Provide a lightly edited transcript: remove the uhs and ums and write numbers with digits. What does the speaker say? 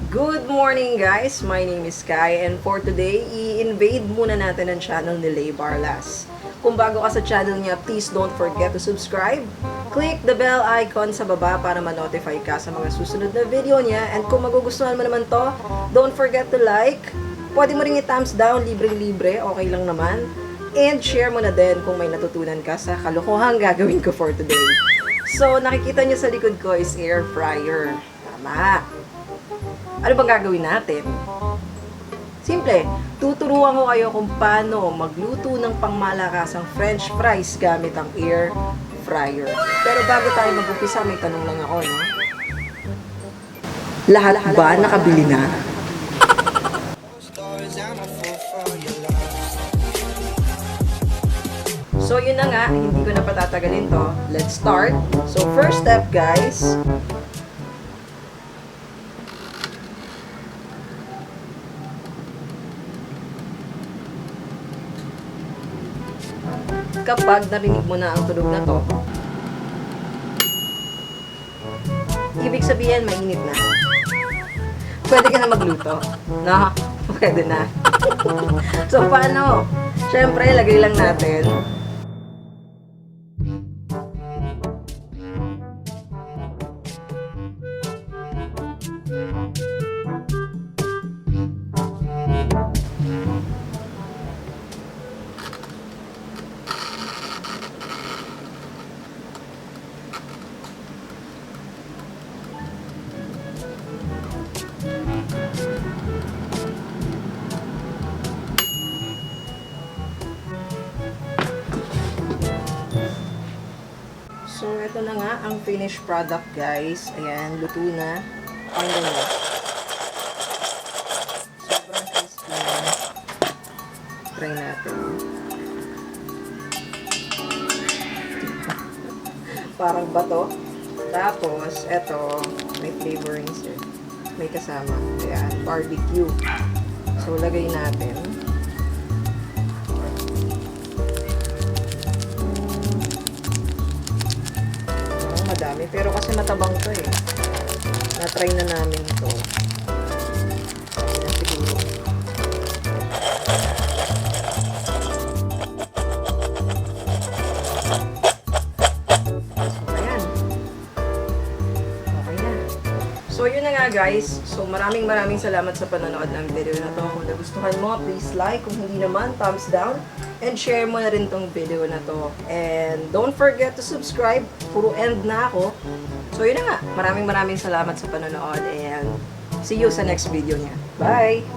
Good morning guys! My name is Kai and for today, i-invade muna natin ang channel ni Lay Barlas. Kung bago ka sa channel niya, please don't forget to subscribe. Click the bell icon sa baba para ma-notify ka sa mga susunod na video niya. And kung magugustuhan mo naman to, don't forget to like. Pwede mo rin i-thumbs down, libre-libre, okay lang naman. And share mo na din kung may natutunan ka sa kalokohang gagawin ko for today. So, nakikita niyo sa likod ko is air fryer. Tama! Ano bang gagawin natin? Simple, tuturuan ko kayo kung paano magluto ng pangmalakasang French fries gamit ang air fryer. Pero bago tayo mag-umpisa, may tanong lang ako, no? Lahat ba nakabili na? So yun na nga, hindi ko na patatagalin to. Let's start. So first step guys, kapag narinig mo na ang tunog na to, ibig sabihin mainit na. Pwede ka na magluto. No? Pwede na. So, paano? Siyempre, lagay lang natin. So, ito na nga ang finished product, guys. Ayan, luto na. Ang ganyan. Sobrang crispy na. Try natin. Parang bato. Tapos, ito, may flavorings eh. May kasama. Ayan, barbecue. So, lagay natin. Madami. Pero kasi matabang to eh. Na-try na namin ito. Siguro. So, ayan. Okay na. So, yun na nga guys. So, maraming salamat sa panonood ng video na to. Kung nagustuhan mo, please like. Kung hindi naman, thumbs down. And share mo na rin tong video na to. And don't forget to subscribe. Puro end na ako. So yun na nga. Maraming salamat sa panonood. And see you sa next video niya. Bye!